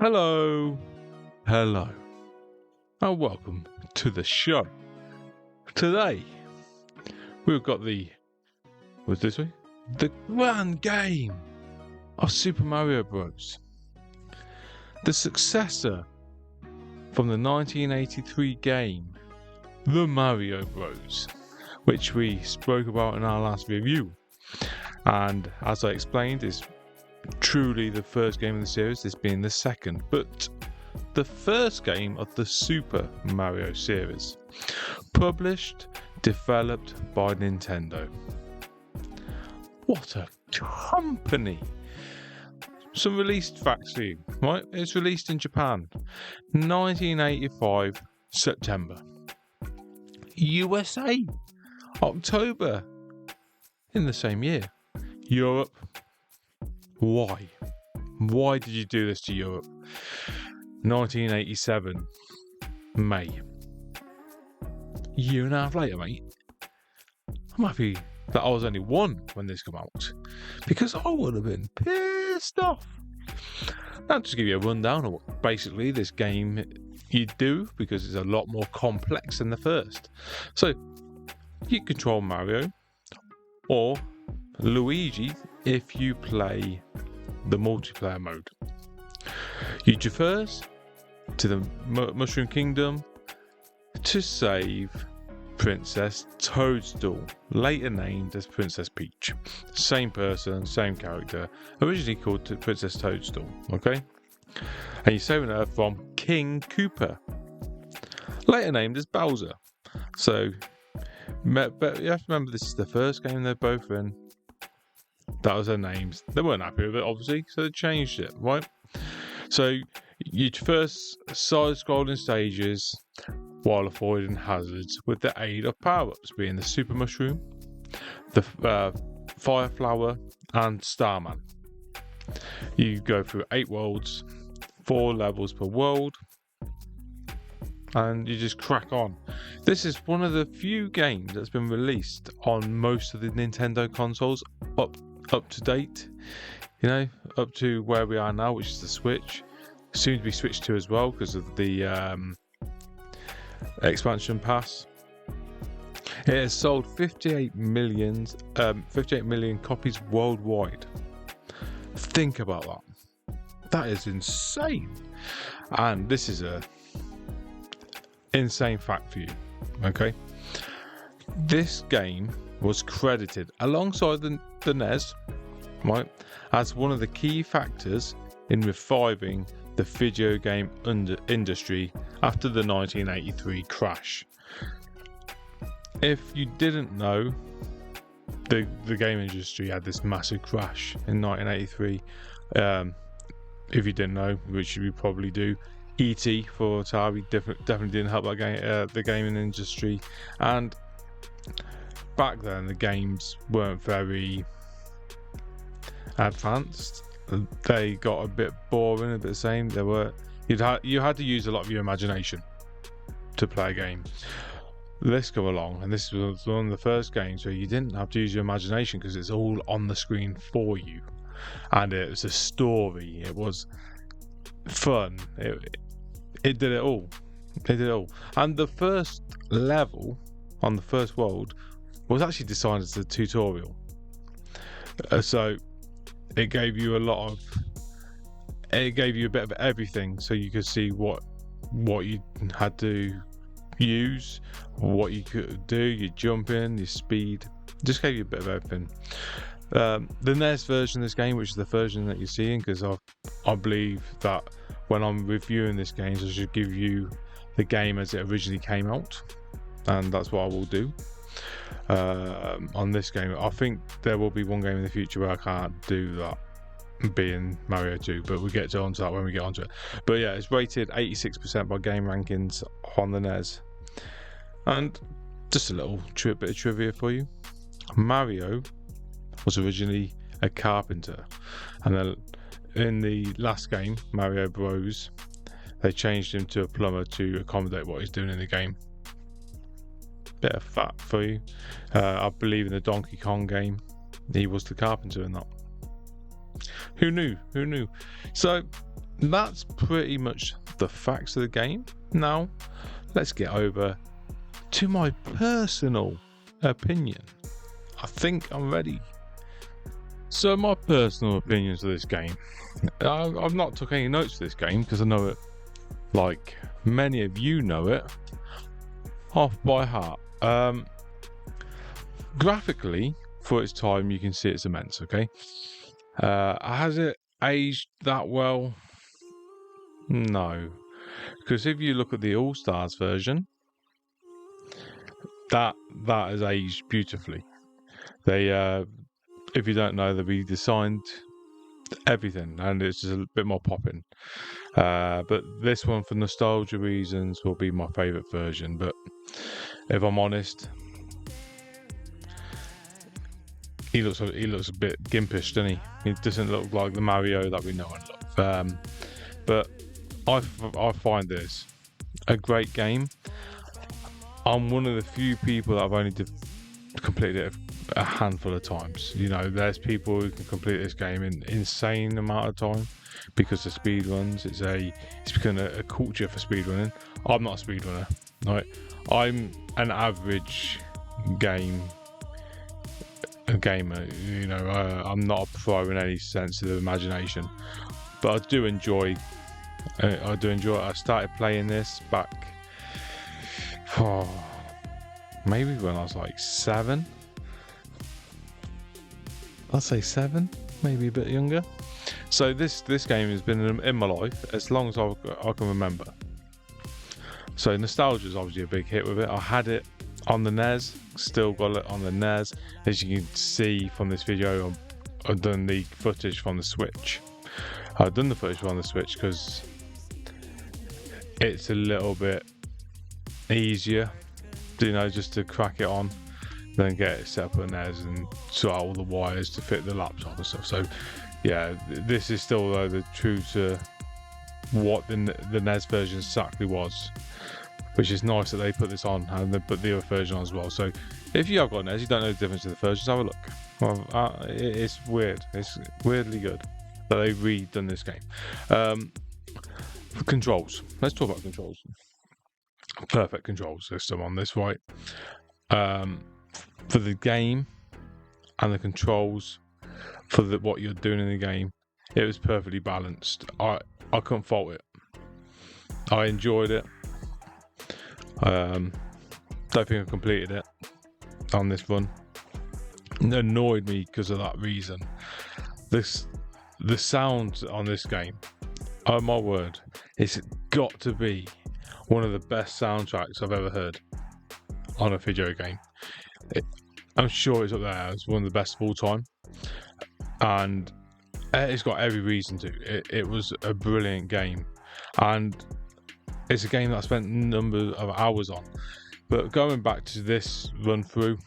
Hello, hello, and welcome to the show. Today, we've got what's this way? The grand game of Super Mario Bros. The successor from the 1983 game, The Mario Bros, which we spoke about in our last review. And as I explained, is truly the first game in the series, this being the second, but the first game of the Super Mario series, published, developed by Nintendo. What a company! Some released facts for you, right? It's released in Japan, 1985 September. USA, October in the same year. Europe. Why? Why did you do this to Europe? 1987, May. A year and a half later, mate. I'm happy that I was only one when this came out, because I would have been pissed off. Now, just give you a rundown of what basically this game you do, because it's a lot more complex than the first. So, you control Mario or Luigi if you play the multiplayer mode. You traverse to the Mushroom Kingdom to save Princess Toadstool, later named as Princess Peach. Same person, same character, originally called Princess Toadstool, okay? And you're saving her from King Koopa, later named as Bowser. So, but you have to remember this is the first game they're both in. That was their names. They weren't happy with it, obviously, so they changed it, right? So you traverse side-scrolling stages while avoiding hazards with the aid of power-ups, being the Super Mushroom, the Fire Flower, and Starman. You go through 8 worlds, 4 levels per world, and you just crack on. This is one of the few games that's been released on most of the Nintendo consoles up to date, you know, up to where we are now, which is the Switch. Soon to be switched to as well because of the expansion pass. It has sold 58 million copies worldwide. Think about that. That is insane. And this is a insane fact for you, okay? This game was credited alongside the NES, right, as one of the key factors in reviving the video game industry after the 1983 crash. If you didn't know, the game industry had this massive crash in 1983. If you didn't know, which you probably do, E.T. for Atari definitely didn't help that the gaming industry. And back then, the games weren't very advanced. They got a bit boring, a bit the same. You had to use a lot of your imagination to play a game. This come along, and this was one of the first games where you didn't have to use your imagination because it's all on the screen for you, and it was a story. It was fun. It did it all. It did it all. And the first level on the first world was actually designed as a tutorial. So it gave you a bit of everything, so you could see what you had to use, what you could do, your jumping, your speed. Just gave you a bit of everything. The NES version of this game, which is the version that you're seeing, because I believe that when I'm reviewing this game, I should give you the game as it originally came out, and that's what I will do on this game. I think there will be one game in the future where I can't do that, being Mario 2, but we'll get onto that when we get onto it. But yeah, it's rated 86% by Game Rankings on the NES. And just a little bit of trivia for you. Mario was originally a carpenter, and then in the last game, Mario Bros, they changed him to a plumber to accommodate what he's doing in the game. Bit of fact for you. I believe in the Donkey Kong game, he was the carpenter in that. Who knew? So that's pretty much the facts of the game. Now, let's get over to my personal opinion. I think I'm ready. So, my personal opinions of this game. I've not took any notes for this game because I know it, like many of you know it, off by heart. Graphically, for its time, you can see it's immense. Okay, has it aged that well? No, because if you look at the All Stars version, that has aged beautifully. They, if you don't know, they redesigned everything, and it's just a bit more popping. But this one, for nostalgia reasons, will be my favourite version. But if I'm honest, he looks a bit gimpish, doesn't he? He doesn't look like the Mario that we know and love. But I find this a great game. I'm one of the few people that have only completed it a handful of times. You know, there's people who can complete this game in insane amount of time because of speed runs. It's become a culture for speedrunning. I'm not a speedrunner, right? I'm an average gamer. You know, I'm not a pro in any sense of the imagination, but I do enjoy. I started playing this back, maybe when I was like 7. I'd say 7, maybe a bit younger. So this game has been in my life as long as I can remember. So nostalgia is obviously a big hit with it. I had it on the NES, still got it on the NES. As you can see from this video, I've done the footage from the Switch. I've done the footage from the Switch because it's a little bit easier, you know, just to crack it on, then get it set up on NES and sort out all the wires to fit the laptop and stuff. So yeah, this is still the true to what the NES version exactly was, which is nice that they put this on and they put the other version on as well. So if you have got NES, you don't know the difference in the versions, have a look. Well, it's weird. It's weirdly good that they've redone this game. Controls. Let's talk about controls. Perfect control system on this, right? For the game and the controls for what you're doing in the game, it was perfectly balanced. I couldn't fault it. I enjoyed it. Don't think I completed it on this run. It annoyed me because of that reason. The sound on this game, oh my word, it's got to be one of the best soundtracks I've ever heard on a video game. I'm sure it's up there. It's one of the best of all time, and it's got every reason to. It was a brilliant game, and it's a game that I spent a number of hours on. But going back to this run through,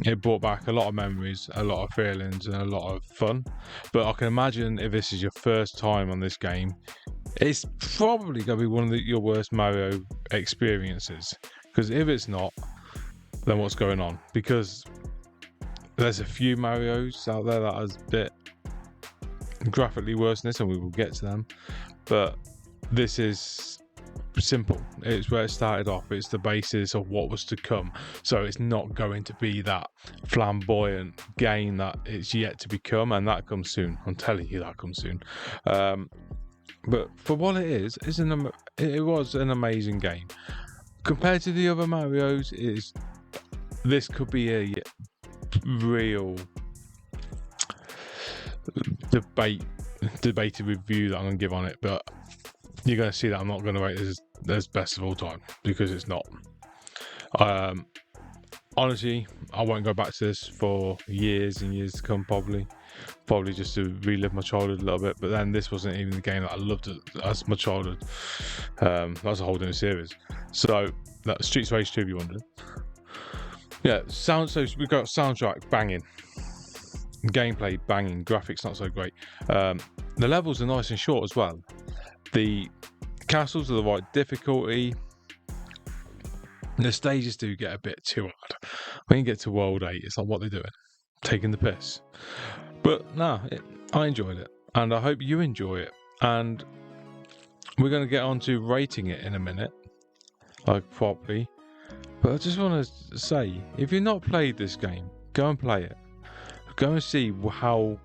it brought back a lot of memories, a lot of feelings, and a lot of fun. But I can imagine if this is your first time on this game, it's probably going to be one of your worst Mario experiences. Because if it's not, then what's going on? Because there's a few Marios out there that are a bit graphically worse than this, and we will get to them. But this is simple. It's where it started off. It's the basis of what was to come. So it's not going to be that flamboyant game that it's yet to become, and that comes soon. I'm telling you, that comes soon. But for what it is, it was an amazing game. Compared to the other Marios, this could be a real debated review that I'm going to give on it, but you're going to see that I'm not going to rate this as best of all time, because it's not. Honestly, I won't go back to this for years and years to come, probably just to relive my childhood a little bit. But then this wasn't even the game that I loved as my childhood. That's a whole new series. So that's Streets of Rage 2, if you wondered. Yeah, so we've got soundtrack banging, gameplay banging, graphics not so great. The levels are nice and short as well. The castles are the right difficulty. The stages do get a bit too hard. When you get to World 8, it's like, what they're doing, taking the piss. But no, I enjoyed it, and I hope you enjoy it. And we're going to get on to rating it in a minute, like properly. But I just want to say, if you've not played this game, go and play it. Go and see how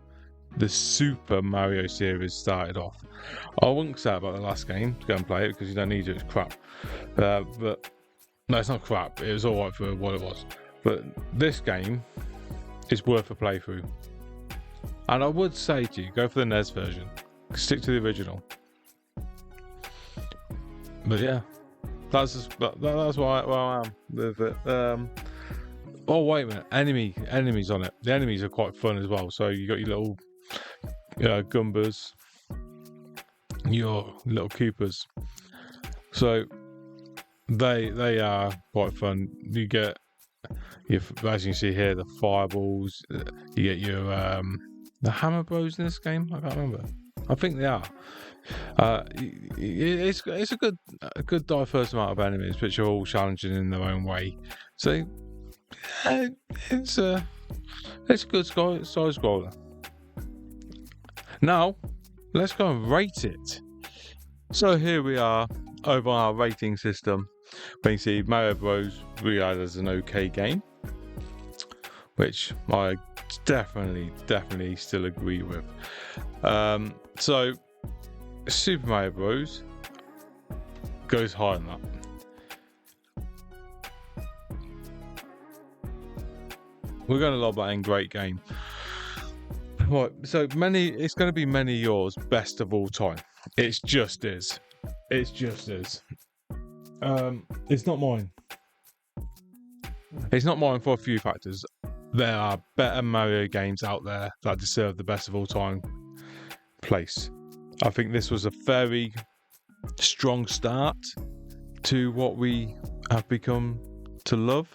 the Super Mario series started off. I wouldn't say about the last game to go and play it because you don't need to, it's crap. But no, it's not crap, it was alright for what it was. But this game is worth a playthrough. And I would say to you, go for the NES version. Stick to the original. But yeah, that's where I am with it. Oh wait a minute, enemies on it. The enemies are quite fun as well. So you got your little Goombas, your little Koopas. So they are quite fun. You get as you can see here, the fireballs. You get your the Hammer Bros in this game. I can't remember. I think they are. It's a good diverse amount of enemies, which are all challenging in their own way. So it's a good side scroller. Now let's go and rate it. So here we are over our rating system. When you see Mario Bros. We had as an okay game, which I definitely still agree with. So Super Mario Bros. Goes higher than that. We're going to lob that in great game. Right, so it's going to be many of yours best of all time. It just is. It's not mine. It's not mine for a few factors. There are better Mario games out there that deserve the best of all time place. I think this was a very strong start to what we have become to love.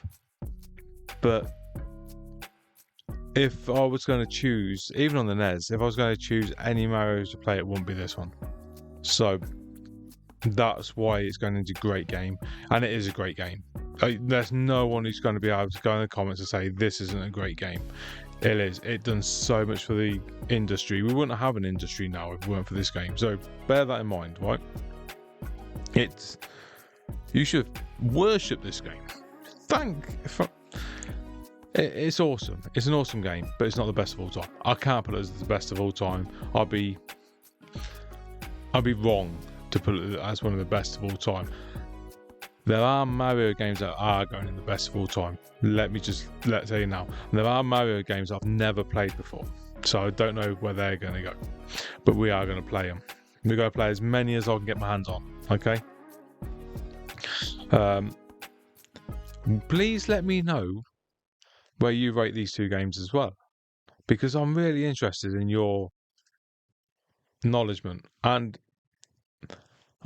But if I was going to choose, even on the NES, if I was going to choose any Mario to play, it wouldn't be this one. So that's why it's going into a great game, and it is a great game. There's no one who's going to be able to go in the comments and say this isn't a great game. It is. It done so much for the industry. We wouldn't have an industry now if it weren't for this game. So bear that in mind, right? You should worship this game. It's awesome. It's an awesome game, but it's not the best of all time. I can't put it as the best of all time. I'd be wrong to put it as one of the best of all time. There are Mario games that are going in the best of all time. Let's tell you now. There are Mario games I've never played before, so I don't know where they're going to go. But we are going to play them. We're going to play as many as I can get my hands on. Okay. Please let me know where you rate these two games as well, because I'm really interested in your acknowledgement, and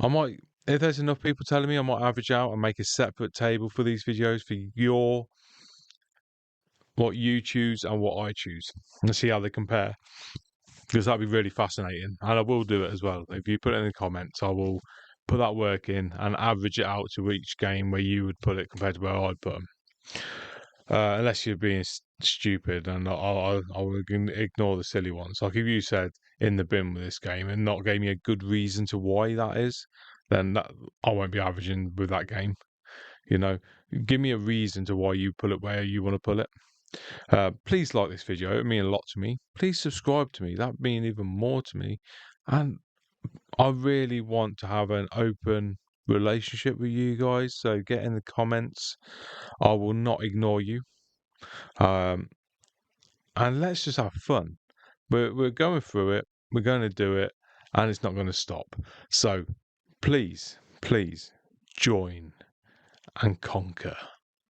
I might, if there's enough people telling me, I might average out and make a separate table for these videos for what you choose and what I choose, and see how they compare, because that'd be really fascinating. And I will do it as well. If you put it in the comments, I will put that work in and average it out to each game where you would put it compared to where I'd put them. Unless you're being stupid, and I'll ignore the silly ones. Like if you said in the bin with this game and not gave me a good reason to why that is, then I won't be averaging with that game. Give me a reason to why you pull it where you want to pull it. Please like this video. It means a lot to me. Please subscribe to me. That means even more to me. And I really want to have an open relationship with you guys. So get in the comments. I will not ignore you. And let's just have fun. We're going through it. We're going to do it, and it's not going to stop. So please join and conquer.